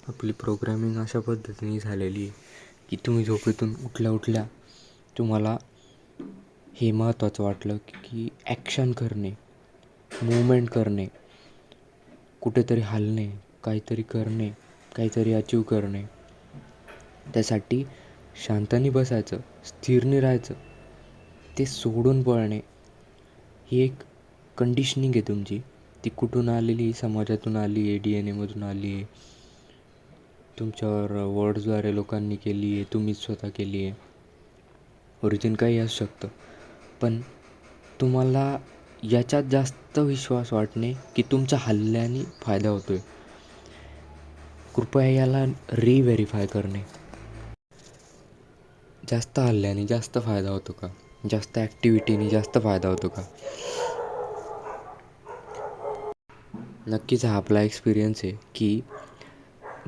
आपली प्रोग्रॅमिंग अशा पद्धतीने झालेली आहे की तुम्ही झोपेतून उठल्या तुम्हाला हे महत्त्वाचं वाटलं की ॲक्शन करणे, मूवमेंट करणे, कुठेतरी हलणे, काहीतरी करणे, काहीतरी अचीव करणे. त्यासाठी शांतानी बसायचं, स्थिर नाही राहायचं, ते सोडून पळणे. ही एक कंडिशनिंग आहे तुमची. ती कुठून आलेली? समाजातून आली आहे, DNA मधून आली आहे, तुमच्यावर वर्ड्सद्वारे लोकांनी केली आहे, तुम्हीच स्वतः केली आहे. ओरिजिन काही असू शकतं, पण तुम्हाला याच्यात जास्त विश्वास वाटणे की तुमच्या हल्ल्याने फायदा होतो आहे. कृपया याला रिव्हेरीफाय करणे. जास्त हल्ल्याने जास्त फायदा होतो का? जास्त ॲक्टिव्हिटीने जास्त फायदा होतो का? नक्कीच हा आपला एक्सपिरियन्स आहे की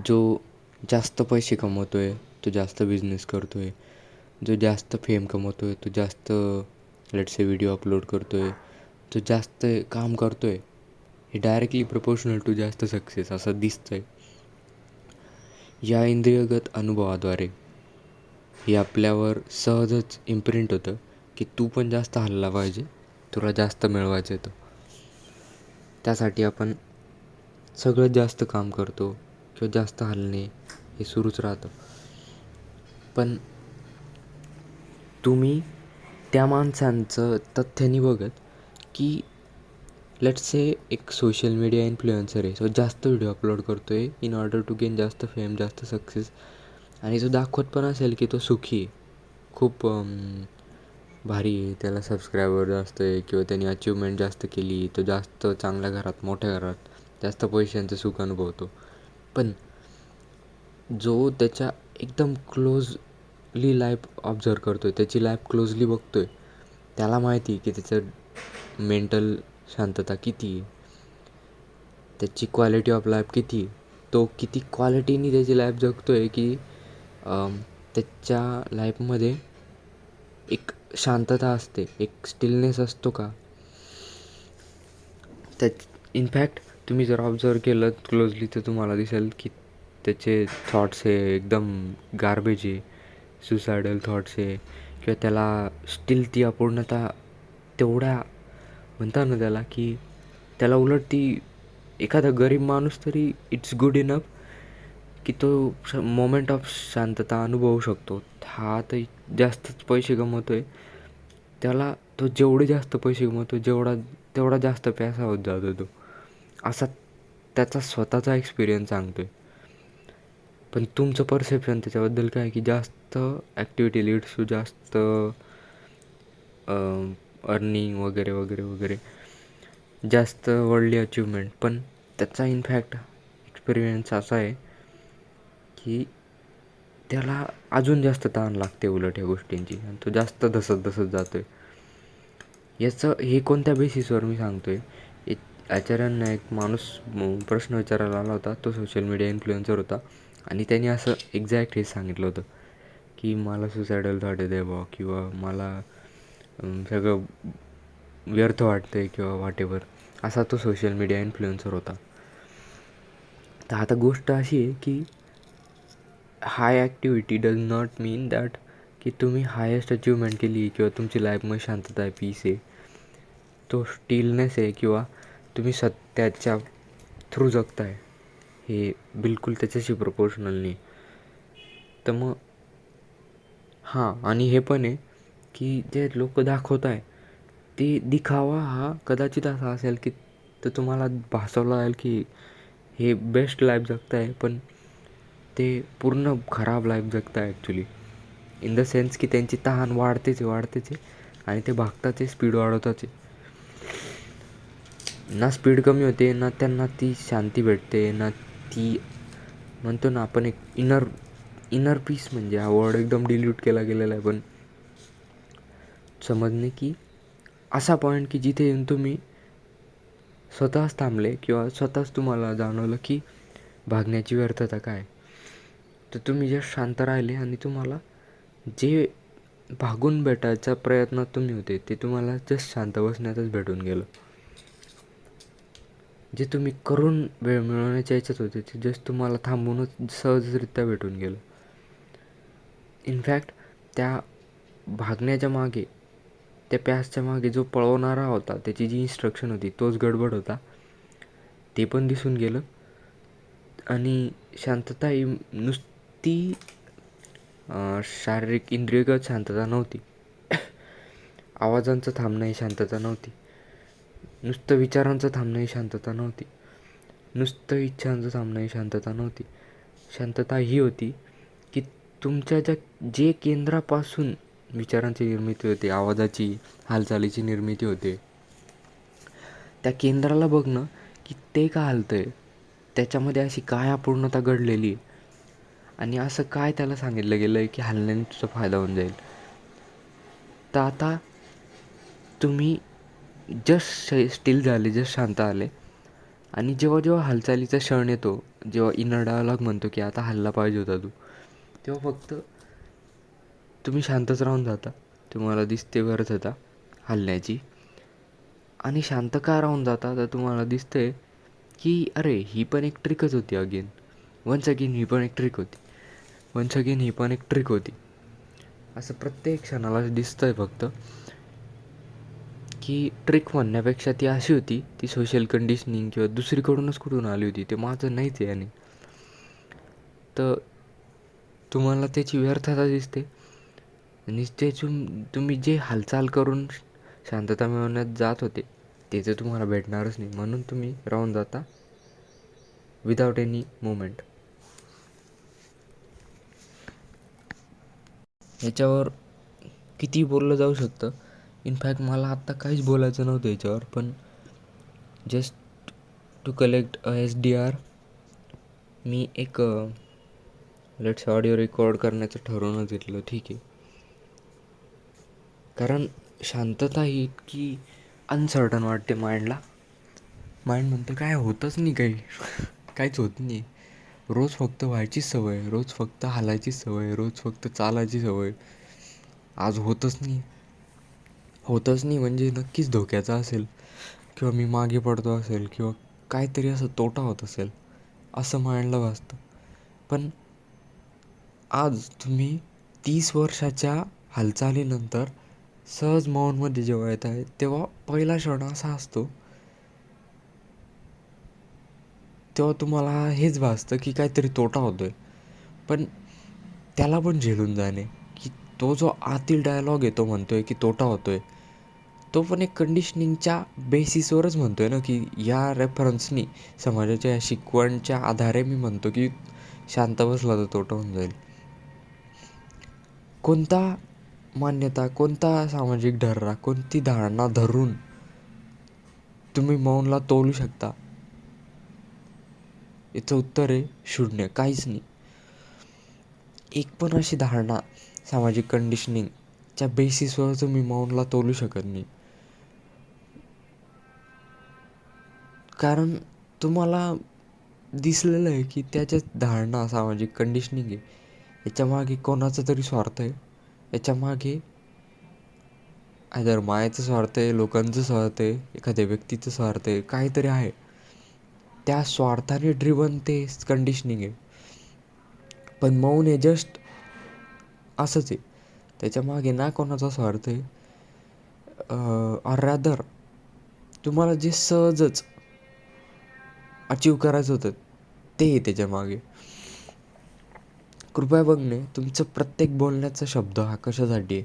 जो जास्त पैसे कमवतो आहे तो जास्त बिझनेस करतो आहे, जो जास्त फेम कमवतो आहे तो जास्त लेट्स व्हिडिओ अपलोड करतो आहे, जो जास्त काम करतो आहे हे डायरेक्टली प्रपोर्शनल टू जास्त सक्सेस असं दिसतं आहे. या इंद्रियगत अनुभवाद्वारे हे आपल्यावर सहजच इम्प्रिंट होतं की तू पण जास्त हलला पाहिजे, तुला जास्त मिळवायचं आहे. त्यासाठी आपण सगळ्यात जास्त काम करतो किंवा जास्त हलणे हे सुरूच राहतं. पण तुम्ही त्या माणसांचं तथ्याने बघत की लेट्स से एक सोशल मीडिया इन्फ्लुएन्सर आहे, सो जास्त व्हिडिओ अपलोड करतो आहे इन ऑर्डर टू गेन जास्त फेम, जास्त सक्सेस, आणि तो दाखवत पण असेल की तो सुखी आहे, खूप भारी आहे, त्याला सबस्क्रायबर जास्त आहे किंवा त्याने अचिव्हमेंट जास्त केली, तो जास्त चांगल्या घरात, मोठ्या घरात जास्त पैशांचं सुख अनुभवतो. पण जो त्याच्या एकदम क्लोजली लाईफ ऑब्झर्व करतो आहे, त्याची लाईफ क्लोजली बघतो आहे, त्याला माहिती आहे की त्याचं मेंटल शांतता किती आहे, त्याची क्वालिटी ऑफ लाईफ किती आहे, तो किती क्वालिटीने त्याची लाईफ जगतो आहे की त्याच्या लाईफमध्ये एक शांतता असते, एक स्टिलनेस असतो का. त्या इनफॅक्ट तुम्ही जर ऑब्झर्व केलं क्लोजली तर तुम्हाला दिसेल की त्याचे थॉट्स हे एकदम गार्बेज आहे, सुसायडल थॉट्स आहे, किंवा त्याला स्टील ती अपूर्णता तेवढ्या म्हणतात ना त्याला की त्याला उलट ती एखादा गरीब माणूस तरी इट्स गुड इनफ की तो मोमेंट ऑफ शांतता अनुभवू शकतो. हा तर जास्तच पैसे कमवतो आहे, त्याला तो जेवढे जास्त पैसे कमवतो तेवढा जास्त पैसा होत जातो तो, असा त्याचा स्वतःचा एक्सपिरियन्स सांगतो आहे. पण तुमचं परसेप्शन त्याच्याबद्दल काय की जास्त ॲक्टिव्हिटी लीड्स टू जास्त अर्निंग वगैरे वगैरे वगैरे, जास्त वर्ल्डली अचिव्हमेंट. पण त्याचा इनफॅक्ट एक्सपिरियन्स असा आहे की त्याला अजून जास्त ताण लागते उलट ह्या गोष्टींची, आणि तो जास्त धसत जातो आहे. याचं हे कोणत्या बेसिसवर मी सांगतो आहे, आचार्यांना एक माणूस प्रश्न विचारायला आला होता, तो सोशल मीडिया इन्फ्लुएन्सर होता, आणि त्याने असं एक्झॅक्ट हेच सांगितलं होतं की मला सुसायडल थॉट येते बुवा, किंवा मला सगळं व्यर्थ वाटतं आहे किंवा व्हॉटेवर, असा तो सोशल मीडिया इन्फ्लुएन्सर होता. तर आता गोष्ट अशी आहे की high activity does not mean that की तुम्ही हायेस्ट अचिव्हमेंट केली किंवा तुमची लाईफमध्ये शांतता आहे, पीस आहे, तो स्टिलनेस आहे, किंवा तुम्ही सत्याच्या थ्रू जगताय, हे बिलकुल त्याच्याशी प्रपोर्शनल नाही. तर मग हां, आणि हे पण आहे की जे लोक दाखवत आहे ते दिखावा हा कदाचित असा असेल की तर तुम्हाला भासवला जाईल की हे बेस्ट लाईफ जगताय, पण ते पूर्ण खराब लाईफ जगताय ॲक्च्युली, इन द सेन्स की त्यांची तहान वाढतेच आहे आणि ते भागतात आहे, स्पीड वाढवतात आहे. ना स्पीड कमी होते, ना त्यांना ती शांती भेटते, ना ती म्हणतो ना आपण एक इनर पीस, म्हणजे हा वर्ड एकदम डिल्यूट केला गेलेला आहे, पण समजणे की असा पॉईंट की जिथे येऊन तुम्ही स्वतःच थांबले किंवा स्वतःच तुम्हाला जाणवलं की भागण्याची व्यर्थता काय. तर तुम्ही जस्ट शांत राहिले आणि तुम्हाला जे भागून भेटायच्या प्रयत्नात तुम्ही होते ते तुम्हाला जस्ट शांत बसण्यातच भेटून गेलं. जे तुम्ही करून वेळ मिळवण्याच्या याच्यात होते ते जस्ट तुम्हाला थांबूनच सहजरित्या भेटून गेलं. इनफॅक्ट त्या भागण्याच्या मागे, त्या प्यासच्या मागे जो पळवणारा होता, त्याची जी इन्स्ट्रक्शन होती तोच गडबड होता, ते पण दिसून गेलं. आणि शांतता ही नुसती शारीरिक इंद्रियगत शांतता नव्हती. आवाजांचं थांबणं ही शांतता नव्हती, नुसतं विचारांचं थांबणं ही शांतता नव्हती, नुसतं इच्छांचं थांबणं ही शांतता नव्हती. शांतता ही होती की तुमच्या जे केंद्रापासून विचारांची निर्मिती होते, आवाजाची, हालचालीची निर्मिती होते, त्या केंद्राला बघणं की ते का हलतं आहे, त्याच्यामध्ये अशी काय अपूर्णता घडलेली आहे आणि असं काय त्याला सांगितलं गेलं आहे की हलण्याने तुझा फायदा होऊन जाईल. तर आता तुम्ही जस्ट स्टील झाले, जस्ट शांत आले आणि जेव्हा जेव्हा हालचालीचा क्षण येतो, जेव्हा इनर डायलॉग म्हणतो की आता हलला पाहिजे होता तू, तेव्हा फक्त तुम्ही शांतच राहून जाता. तुम्हाला दिसते गरज होता हलण्याची आणि शांत का राहून जाता, तर तुम्हाला दिसतंय की अरे ही पण एक ट्रिकच होती. वन्स अगेन ही पण एक ट्रिक होती, वन्स अगेन ही पण एक ट्रिक होती. असं प्रत्येक क्षणाला दिसतंय फक्त की ट्रिक म्हणण्यापेक्षा ती अशी होती, ती सोशल कंडिशनिंग किंवा दुसरीकडूनच कुठून आली होती, ते माझं नाहीच आहे. आणि तर तुम्हाला त्याची व्यर्थता दिसते आणि त्यातून तुम्ही जे हालचाल करून शांतता मिळवण्यात जात होते ते तर तुम्हाला भेटणारच नाही, म्हणून तुम्ही राहून जाता विदाउट एनी मुवमेंट. याच्यावर किती बोललं जाऊ शकतं. इनफॅक्ट मला आत्ता काहीच बोलायचं नव्हतं याच्यावर, पण जस्ट टू कलेक्ट SDR मी एक लेट्स ऑडिओ रेकॉर्ड करण्याचं ठरवूनच घेतलं. ठीक आहे, कारण शांतता ही इतकी अनसर्टन वाटते माइंडला. माइंड म्हणतं काय होतच नाही, काहीच होत नाही. रोज फक्त व्हायचीच सवय, रोज फक्त हालायची सवय, रोज फक्त चालायची सवय. आज होतच नाही म्हणजे नक्कीच धोक्याचा असेल, किंवा मी मागे पडतो असेल, किंवा काहीतरी असं तोटा होत असेल असं माइंडला भासतं. पण आज तुम्ही 30 वर्षाच्या हालचालीनंतर सहज मौनमध्ये जेव्हा येत आहे, तेव्हा पहिला क्षण असा असतो, तेव्हा तुम्हाला हेच भासतं की काहीतरी तोटा होतो आहे. पण त्याला पण झेलून जाणे, की तो जो आतील डायलॉग आहे तो म्हणतो आहे की तोटा होतो आहे, तो पण एक कंडिशनिंगच्या बेसिसवरच म्हणतो आहे ना, की या रेफरन्सनी, समाजाच्या या शिकवणच्या आधारे मी म्हणतो की शांत बसला तर तोटा होऊन जाईल. कोणता मान्यता, कोणता सामाजिक ढर्रा, कोणती धारणा धरून तुम्ही मौनला तोलू शकता? याचं उत्तर आहे शून्य, काहीच नाही. एक पण अशी धारणा सामाजिक कंडिशनिंगच्या बेसिसवर तुम्ही मौनला तोलू शकत नाही. कारण तुम्हाला दिसलेलं आहे की त्याच्याच धारणा सामाजिक कंडिशनिंग आहे, याच्यामागे कोणाचा तरी स्वार्थ आहे, याच्यामागे आयदर मायाचा स्वार्थ आहे, लोकांचं स्वार्थ आहे, एखाद्या व्यक्तीचं स्वार्थ आहे, काहीतरी आहे. त्या स्वार्थाने ड्रिवन ते कंडिशनिंग आहे. पण मौन हे जस्ट असंच आहे, त्याच्यामागे ना कोणाचा स्वार्थ आहे, ऑर रादर तुम्हाला जे सहजच अचीव करायचं होतं ते आहे त्याच्यामागे. कृपया बघणे, तुमचं प्रत्येक बोलण्याचा शब्द हा कशासाठी आहे.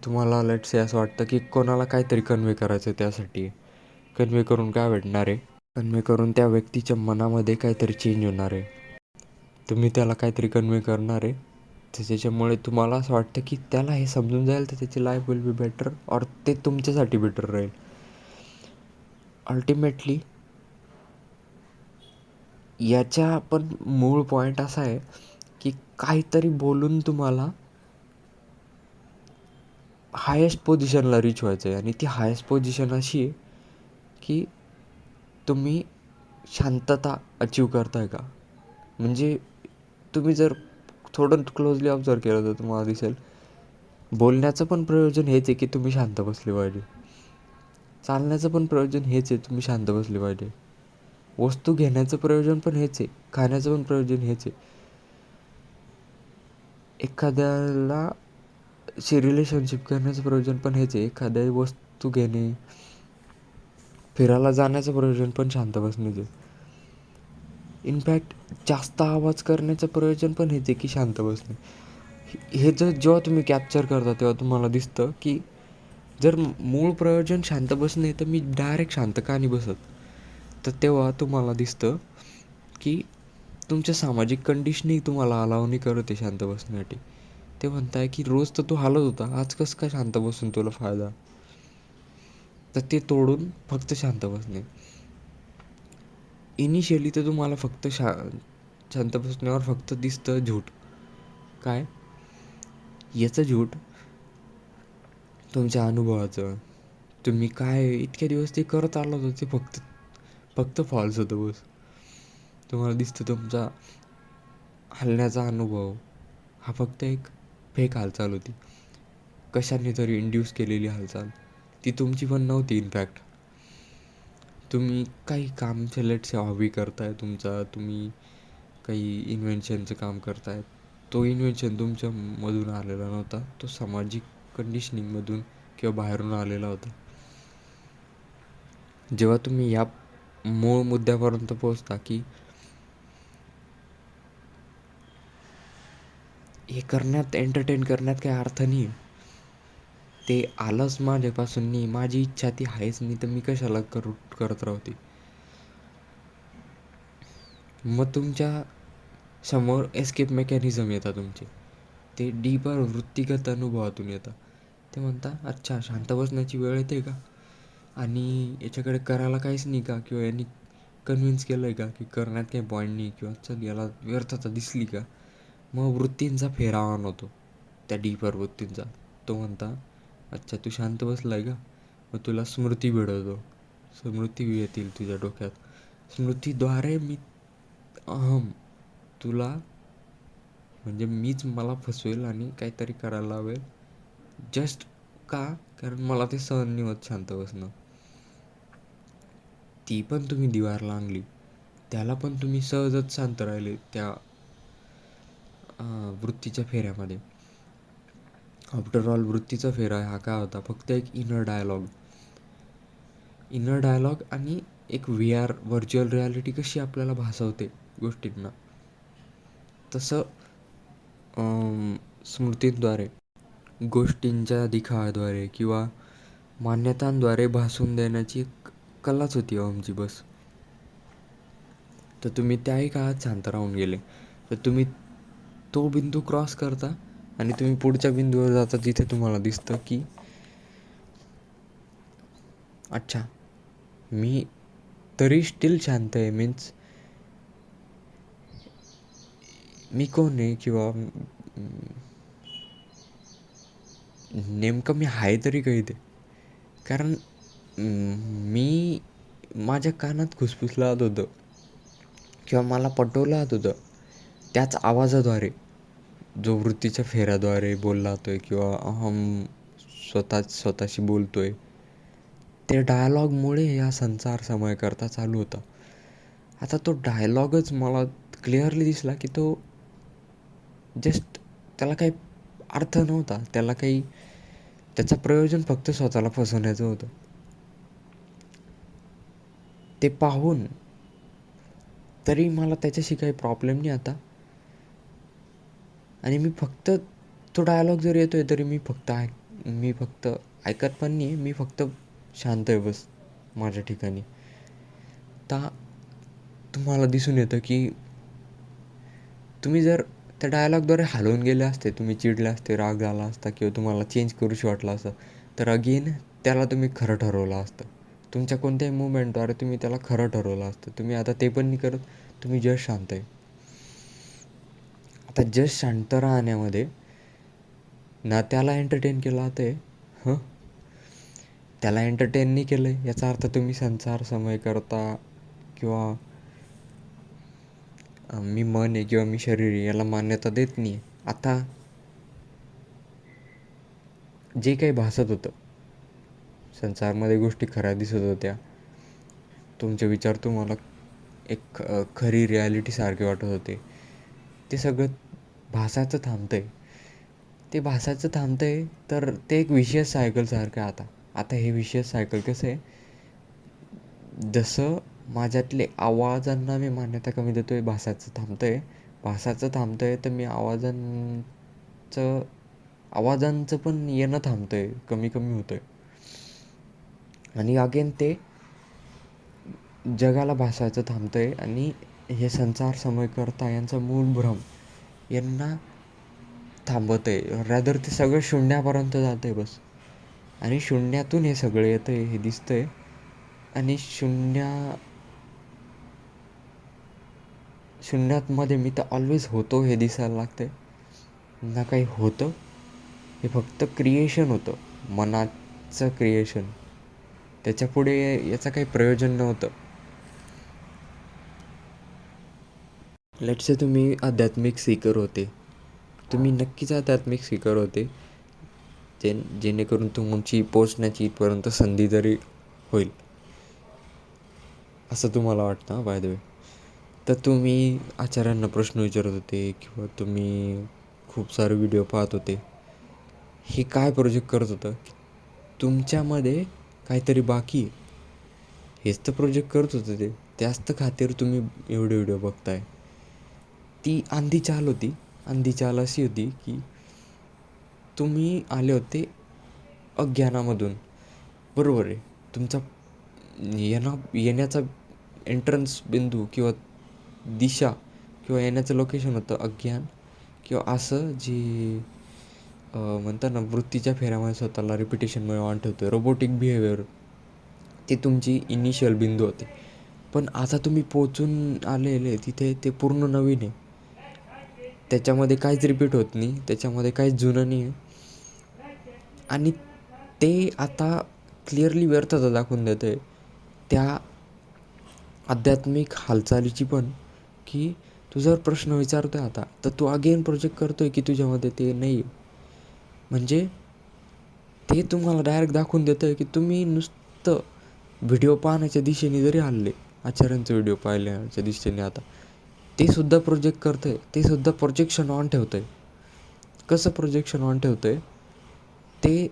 तुम्हाला लेट्स से असं वाटतं की कोणाला काहीतरी कन्वे करायचं, त्यासाठी कन्वे करून काय भेटणार आहे, कन्वे करून त्या व्यक्तीच्या मनामध्ये काहीतरी चेंज होणार आहे. तुम्ही त्याला काहीतरी कन्वे करणार आहे, तर त्याच्यामुळे तुम्हाला असं वाटतं की त्याला हे समजून जाईल तर त्याची लाईफ विल बी बेटर, और ते तुमच्यासाठी बेटर राहील. अल्टिमेटली याच्या पण मूळ पॉईंट असा आहे की काहीतरी बोलून तुम्हाला हायेस्ट पोझिशनला रीच व्हायचं आहे. आणि ती हायेस्ट पोझिशन अशी आहे की तुम्ही शांतता अचीव करताय का. म्हणजे तुम्ही जर थोडं क्लोजली ऑब्झर्व केलं तर तुम्हाला दिसेल बोलण्याचं पण प्रयोजन हेच आहे की तुम्ही शांत बसले पाहिजे. चालण्याचं पण प्रयोजन हेच आहे, तुम्ही शांत बसले पाहिजे. वस्तू घेण्याचं प्रयोजन पण हेच आहे, खाण्याचं पण प्रयोजन हेच आहे. एखाद्याला रिलेशनशिप करण्याचं प्रयोजन पण हेच आहे. एखाद्या वस्तू घेणे, फिरायला जाण्याचं प्रयोजन पण शांत बसणेच आहे. इनफॅक्ट जास्त आवाज करण्याचं प्रयोजन पण हेच आहे की शांत बसणे. हे जेव्हा तुम्ही कॅप्चर करता तेव्हा तुम्हाला दिसतं की जर मूळ प्रयोजन शांत बसणे तर मी डायरेक्ट शांत का नाही बसत. तर तेव्हा तुम्हाला दिसतं की तुमच्या सामाजिक कंडिशनिंग तुम्हाला अलाव नाही करत आहे शांत बसण्यासाठी. ते म्हणताय की रोज तर तू हालत होता, आज कसं काय शांत बसून तुला फायदा. तर ते तोडून फक्त शांत बसणे. इनिशियली तर तुम्हाला फक्त शांत बसण्यावर फक्त दिसतं झूट. काय याचं झूट तुमच्या अनुभवाचं, तुम्ही काय इतके दिवस ते करत आला होतं ते फक्त फॉल्स होतं बस. तुम्हाला दिसतं तुमचा हलण्याचा अनुभव हा फक्त एक फेक हालचाल होती, कशाने तरी इंड्यूस केलेली हालचाल. ती तुमची पण नव्हती इनफॅक्ट. तुम्ही काही काम लेट्स हॉबी करताय तुमचा, तुम्ही काही इन्व्हेन्शनचं काम करताय, तो इन्व्हेन्शन तुमच्यामधून आलेला नव्हता, तो सामाजिक कंडिशनिंगमधून किंवा बाहेरून आलेला होता. जेव्हा तुम्ही या मूळ मुद्द्यापर्यंत पोहोचता की हे करण्यात, एंटरटेन करण्यात काही अर्थ नाही, ते आलंच माझ्यापासून नाही, माझी इच्छा ती आहेच नाही, तर मी कशाला करत राहते. मग तुमच्या समोर एस्केप मेकॅनिझम येतात तुमचे, ते डीपर वृत्तिगत अनुभवातून येतं. ते म्हणता अच्छा शांत बसण्याची वेळ येते का, आणि याच्याकडे करायला काहीच नाही का, किंवा यांनी कन्व्हिन्स केलं आहे का की करण्यात काही पॉईंट नाही, किंवा चल याला व्यर्थता दिसली का. मग वृत्तींचा फेरा ऑन होतो, त्या डीपर वृत्तींचा. तो म्हणता अच्छा तू शांत बसला आहे का, मग तुला स्मृती भेटवतो, स्मृती येतील तुझ्या डोक्यात. स्मृतीद्वारे मी तुला म्हणजे मीच मला फसवेल आणि काहीतरी करायला लावेल, जस्ट का, कारण मला ते सहन नाही होत शांत बसणं. ती पण तुम्ही दिवार लांगली, त्याला पण तुम्ही सहजच शांत राहिले त्या वृत्तीच्या फेऱ्यामध्ये. आफ्टर ऑल वृत्तीचा फेरा हा काय होता, फक्त एक इनर डायलॉग आणि एक व्हर्च्युअल रियालिटी कशी आपल्याला भासवते गोष्टींना, तसं स्मृतींद्वारे, गोष्टींच्या दिखाव्याद्वारे किंवा मान्यतांद्वारे भासून देण्याची एक कलाच होती आमची बस. तर तुम्ही त्याही काळात शांत राहून गेले, तर तुम्ही तो बिंदू क्रॉस करता आणि तुम्ही पुढच्या बिंदूवर जाता, जिथे तुम्हाला दिसतं की अच्छा मी तरी स्टील शांत आहे, मीन्स मी कोण आहे, किंवा नेमकं मी आहे तरी काही ते. कारण मी माझ्या कानात खुसफुसलं जात होतं किंवा मला पटवलं जात होतं त्याच आवाजाद्वारे, जो वृत्तीच्या फेऱ्याद्वारे बोलला जातो आहे किंवा स्वतःशी बोलतो आहे. ते डायलॉगमुळे हा संसार समयकरता चालू होता. आता तो डायलॉगच मला क्लिअरली दिसला की तो जस्ट, त्याला काही अर्थ नव्हता, त्याचं प्रयोजन फक्त स्वतःला फसवण्याचं होतं. ते पाहून तरी मला त्याच्याशी काही प्रॉब्लेम नाही आता, आणि मी फक्त तो डायलॉग जर येतो आहे तरी मी फक्त ऐकत पण नाही, मी फक्त शांत आहे बस माझ्या ठिकाणी. तर तुम्हाला दिसून येतं की तुम्ही जर त्या डायलॉगद्वारे हलवून गेले असते, तुम्ही चिडले असते, राग झाला असता किंवा तुम्हाला चेंज करूशी वाटलं असतं, तर अगेन त्याला तुम्ही खरं ठरवलं असतं. तुमच्या कोणत्याही मुवमेंटद्वारे तुम्ही त्याला खरं ठरवलं असतं. तुम्ही आता ते पण नाही करत, तुम्ही जस्ट शांत आहे. आता जस्ट शांत राहण्यामध्ये ना त्याला एंटरटेन केलं जातं आहे, त्याला एंटरटेन नाही केलं आहे याचा अर्थ तुम्ही संसार समय करता किंवा मी मन आहे किंवा मी शरीर आहे याला मान्यता देत नाही आहे. आता जे काही भासत होतं संसारमध्ये गोष्टी खऱ्या दिसत होत्या. तुमचे विचार तुम्हाला एक खरी रिॲलिटीसारखे वाटत होते. ते सगळं भासायचं थांबतं आहे. ते भासायचं थांबतं आहे तर ते एक विशियस सायकलसारखं आहे. आता हे विशियस सायकल कसं आहे, जसं माझ्यातले आवाजांना मी मान्यता कमी देतो आहे, भासायचं थांबतं आहे. भासायचं थांबतं आहे तर मी आवाजांचं पण येणं थांबतं आहे, कमी कमी होतं आहे. आणि अगेन ते जगाला भासायचं थांबतं आहे आणि हे संसार समयकर्ता यांचा मूळ भ्रम यांना थांबत आहे. रॅदर ते सगळं शून्यापर्यंत जातं आहे बस. आणि शून्यातून हे सगळं येतं आहे हे दिसतं आहे. आणि शून्यातमध्ये मी तर ऑलवेज होतो हे दिसायला लागतं आहे. ना काही होतं, हे फक्त क्रिएशन होतं, मनाचं क्रिएशन. त्याच्यापुढे याचं काही प्रयोजन नव्हतं. लेट्स से तुम्ही आध्यात्मिक सीकर होते. तुम्ही नक्कीच आध्यात्मिक सीकर होते, जेणेकरून तुमची पोचण्याची इथपर्यंत संधी जरी होईल असं तुम्हाला वाटतं बाय द वे. तर तुम्ही आचार्यांना प्रश्न विचारत होते किंवा तुम्ही खूप सारे व्हिडिओ पाहत होते. हे काय प्रोजेक्ट करत होतं की तुमच्यामध्ये काहीतरी बाकी आहे, हेच तर प्रोजेक्ट करत होतं ते. त्याच तर खातीर तुम्ही एवढे व्हिडिओ बघताय. ती अंधी चाल होती. अंधी चाल अशी होती की तुम्ही आले होते अज्ञानामधून. बरोबर आहे. तुमचा येण्याचा एंट्रन्स बिंदू किंवा दिशा किंवा येण्याचं लोकेशन होतं अज्ञान, किंवा असं जे म्हणतात ना, वृत्तीच्या फेऱ्यामध्ये स्वतःला रिपिटेशनमुळे ऑन ठेवतो, रोबोटिक बिहेवियर. ते तुमची इनिशियल बिंदू होते. पण आता तुम्ही पोचून आलेले तिथे ते पूर्ण नवीन आहे. त्याच्यामध्ये काहीच रिपीट होत नाही, त्याच्यामध्ये काहीच जुनं नाही आहे. आणि ते आता क्लिअरली व्यर्थता दाखवून देतं आहे त्या आध्यात्मिक हालचालीची पण, की तू जर प्रश्न विचारतो आहे आता, तर तू अगेन प्रोजेक्ट करतो आहे की तुझ्यामध्ये ते नाही आहे. म्हणजे ते तुम्हाला डायरेक्ट दाखवून देतं आहे की तुम्ही नुसतं व्हिडिओ पाहण्याच्या दिशेने जरी हल्ले, आचार्यांचे व्हिडिओ पाहिल्याच्या दिशेने, आता ते सुद्धा प्रोजेक्ट करतं आहे. ते सुद्धा प्रोजेक्शन ऑन ठेवतं आहे. कसं प्रोजेक्शन ऑन ठेवतं आहे ते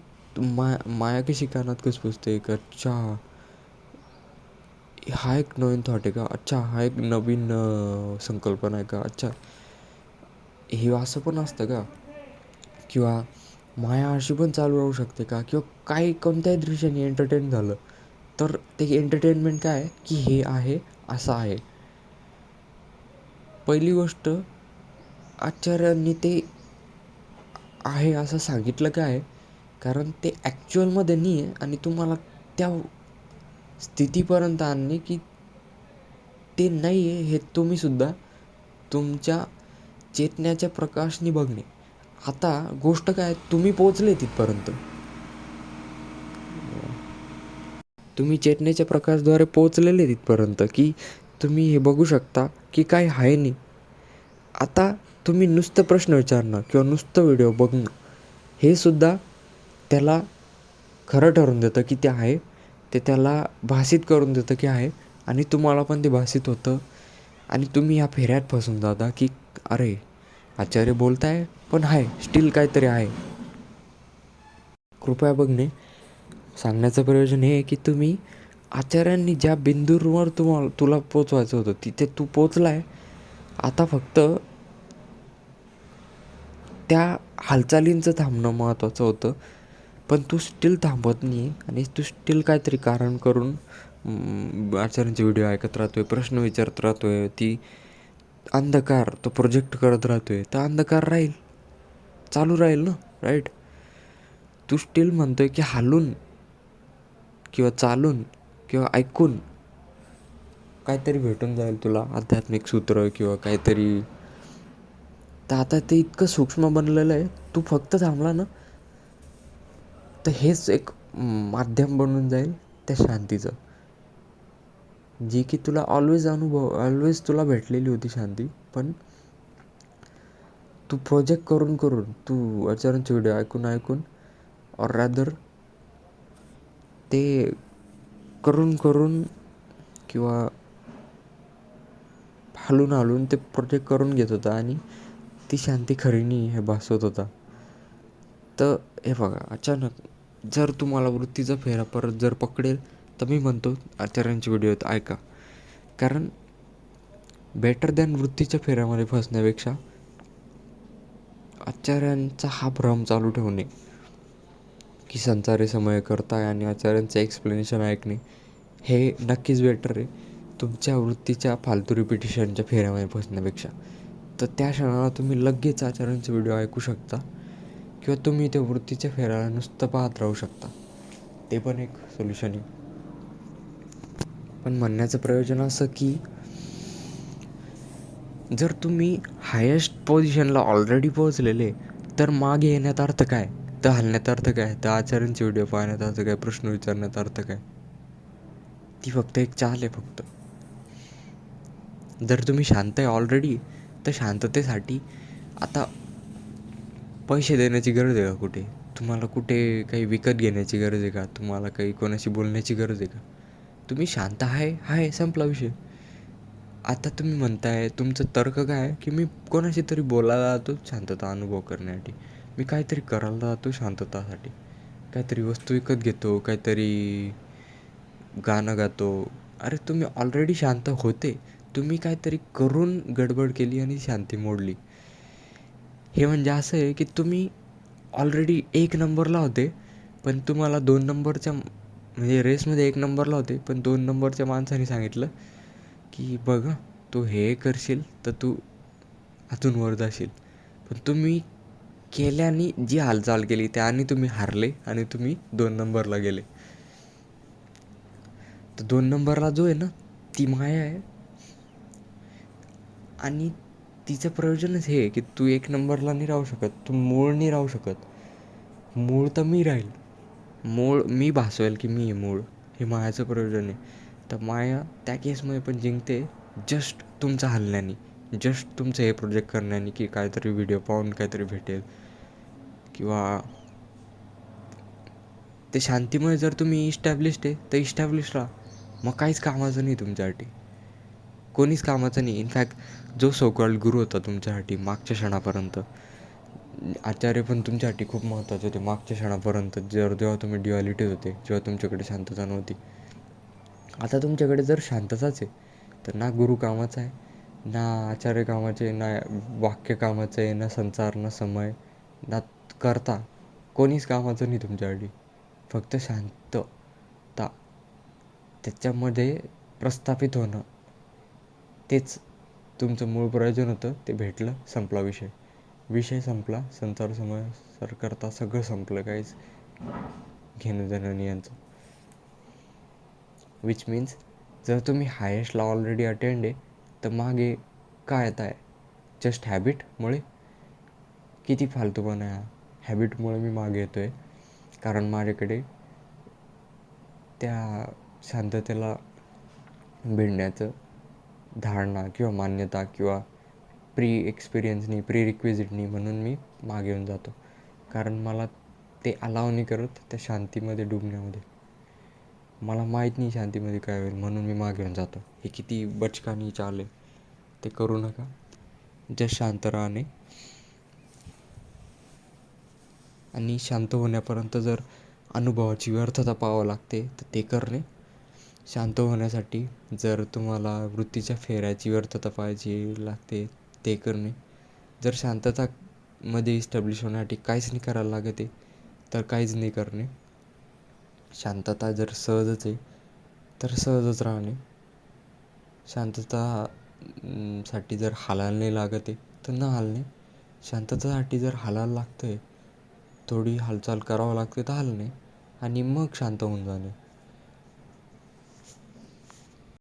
माया कशी कानात कसं पुसते एक, अच्छा हा एक नवीन थॉट आहे का, अच्छा हा एक नवीन संकल्पना आहे का, अच्छा हे असं पण असतं का, किंवा माया अशी पण चालू राहू शकते का, किंवा काही कोणत्याही दृश्याने एंटरटेन झालं तर ते एंटरटेनमेंट काय आहे की हे आहे, असं आहे. पहिली गोष्ट, आचार्यांनी ते आहे असं सांगितलं काय आहे, कारण ते ॲक्च्युअलमध्ये नाही आहे आणि तुम्हाला त्या स्थितीपर्यंत आणणे की ते नाही आहे हे तुम्हीसुद्धा तुमच्या चेतण्याच्या प्रकाशनी बघणे. आता गोष्ट काय, तुम्ही पोचले तिथपर्यंत, तुम्ही चेतनेच्या प्रकाशद्वारे पोचलेले तिथपर्यंत की तुम्ही हे बघू शकता की काय आहे नाही. आता तुम्ही नुसतं प्रश्न विचारणं किंवा नुसतं व्हिडिओ बघणं हे सुद्धा त्याला खरं ठरवून देतं की ते आहे. ते त्याला भासित करून देतं की आहे. आणि तुम्हाला पण ते भासित होतं आणि तुम्ही या फेऱ्यात फसून जाता की अरे आचार्य बोलताय पण आहे, स्टील काहीतरी आहे. कृपया बघणे सांगण्याचं प्रयोजन हे आहे की तुम्ही आचार्यांनी ज्या बिंदूवर तुला पोचवायचं होतं तिथे तू पोचला आहे. आता फक्त त्या हालचालींचं थांबणं महत्त्वाचं होतं, पण तू स्टील थांबत नाही आणि तू स्टील काहीतरी कारण करून आचार्यांचे व्हिडिओ ऐकत राहतो आहे, प्रश्न विचारत राहतो आहे. ती अंधकार तो प्रोजेक्ट करत राहतो आहे, तर अंधकार राहील, चालू राहील ना, राईट. तू स्टील म्हणतो आहे की हालून किंवा चालून किंवा ऐकून काहीतरी भेटून जाईल तुला आध्यात्मिक सूत्र किंवा काहीतरी. तर आता ते इतकं सूक्ष्म बनलेलं आहे, तू फक्त थांबला ना तर हेच एक माध्यम बनून जाईल त्या शांतीचं, जी की तुला ऑलवेज तुला भेटलेली होती शांती. पण तू प्रोजेक्ट करून करून, तू आचार्यांचे व्हिडिओ ऐकून ऐकून, और रॅदर ते करून करून किंवा हालून हालून ते प्रोजेक्ट करून घेत होता आणि ती शांती खरी नाही हे भासवत होता. तर हे बघा, अचानक जर तुम्हाला वृत्तीचा फेरा परत जर पकडेल तर मी म्हणतो आचार्यांचे व्हिडिओ ऐका. कारण बेटर दॅन वृत्तीच्या फेऱ्यामध्ये फसण्यापेक्षा आचार्यांचा हा भ्रम चालू ठेवणे की संसारी समय करताय आणि आचार्यांचं एक्सप्लेनेशन ऐकणे हे नक्कीच बेटर आहे तुमच्या वृत्तीच्या फालतू रिपिटिशनच्या फेऱ्यामध्ये फसण्यापेक्षा. तर त्या क्षणाला तुम्ही लगेच आचार्यांचे व्हिडिओ ऐकू शकता किंवा तुम्ही त्या वृत्तीच्या फेऱ्याला नुसतं पाहत राहू शकता. ते पण एक सोल्युशन आहे. पण म्हणण्याचं प्रयोजन असं की जर तुम्ही हायेस्ट पोझिशनला ऑलरेडी पोहोचलेले तर मागे येण्यात अर्थ काय, तर हलण्यात अर्थ काय, तर आचार्यांचे व्हिडिओ पाहण्यात अर्थ काय, प्रश्न विचारण्यात अर्थ काय. ती फक्त एक चाल आहे फक्त. जर तुम्ही शांत आहे ऑलरेडी तर शांततेसाठी आता पैसे देण्याची गरज आहे का कुठे, तुम्हाला कुठे काही विकत घेण्याची गरज आहे का, तुम्हाला काही कोणाशी बोलण्याची गरज आहे का. तुम्ही शांत आहे संपला विषय. आता तुम्ही म्हणताय तुमचं तर्क काय आहे की मी कोणाशी तरी बोलायला जातो शांतता अनुभव करण्यासाठी, मी काहीतरी करायला जातो शांततासाठी, काहीतरी वस्तू विकत घेतो, काहीतरी गाणं गातो. अरे तुम्ही ऑलरेडी शांत होते, तुम्ही काहीतरी करून गडबड केली आणि शांती मोडली. हे म्हणजे असं आहे की तुम्ही ऑलरेडी 1 नंबरला होते पण तुम्हाला 2 नंबरच्या म्हणजे रेसमध्ये 1 नंबरला होते पण 2 नंबरच्या माणसाने सांगितलं की बघ तू हे करशील तर तू अजून वर जाशील. पण तुम्ही केल्याने जी हालचाल केली त्याने तुम्ही हारले आणि तुम्ही 2 नंबरला गेले. तर 2 नंबरला जो आहे ना ती माया आहे आणि तिचं प्रयोजनच हे की तू 1 नंबरला नाही राहू शकत, तू मूळ नाही राहू शकत. मूळ तर मी राहील, मूळ मी भासवेल की मी आहे मूळ, हे मायाचं प्रयोजन आहे. तर माया त्या केसमध्ये पण जिंकते जस्ट तुमचं हलण्याने, जस्ट तुमचं हे प्रोजेक्ट करण्याने की काहीतरी व्हिडिओ पाहून काहीतरी भेटेल किंवा ते शांतीमुळे. जर तुम्ही इस्टॅब्लिश्ड आहे तर इस्टॅब्लिश राहा, मग काहीच कामाचं नाही तुमच्यासाठी, कोणीच कामाचं नाही. इनफॅक्ट जो सोकॉल्ड गुरु होता तुमच्यासाठी मागच्या क्षणापर्यंत, आचार्य पण तुमच्यासाठी खूप महत्त्वाचे होते मागच्या क्षणापर्यंत, जेव्हा तुम्ही ड्युॲलिटीत होते, जेव्हा तुमच्याकडे शांतता नव्हती. आता तुमच्याकडे जर शांतताच आहे तर ना गुरु कामाचा आहे, ना आचार्य कामाचे, ना वाक्य कामाचं आहे, ना संसार, ना समय, ना करता, कोणीच कामाचं नाही तुमच्यासाठी. फक्त शांतता त्याच्यामध्ये प्रस्थापित होणं तेच तुमचं मूळ प्रयोजन होतं. ते भेटलं, संपला विषय, विषय संपला. संसार समय सर करता सगळं संपलं, काहीच घेणं देणं नाही यांचं. विच मीन्स जर तुम्ही हायेस्टला ऑलरेडी अटेंड आहे तर मागे काय येत आहे, जस्ट हॅबिटमुळे. किती फालतूपणा आहे, हॅबिटमुळे मी मागे येतो आहे कारण माझ्याकडे त्या शांततेला भिडण्याचं धारणा किंवा मान्यता किंवा प्री एक्सपिरियन्स नाही, प्री रिक्विजिट नाही, म्हणून मी मागे येऊन जातो. कारण मला ते अलाव नाही करत त्या शांतीमध्ये डुबण्यामध्ये. मला माहीत नाही शांतीमध्ये काय होईल म्हणून मी मागे येऊन जातो. हे किती बचकानी चाल आहे, ते करू नका. जस्ट शांत राहणे आणि शांत होण्यापर्यंत जर अनुभवाची व्यर्थता पाहावं लागते तर ते करणे. शांत होण्यासाठी जर तुम्हाला वृत्तीच्या फेऱ्याची व्यर्थता पाहायची लागते ते करणे. जर शांततामध्ये इस्टॅब्लिश होण्यासाठी काहीच नाही करायला लागत आहे तर काहीच नाही करणे. शांतता जर सहजच आहे तर सहजच राहणे. शांतता साठी जर हालायला नाही लागत आहे तर न हालणे. शांततेसाठी जर हालायला लागतं आहे, थोडी हालचाल करावं लागते तर हालणे आणि मग शांत होऊन जाणे.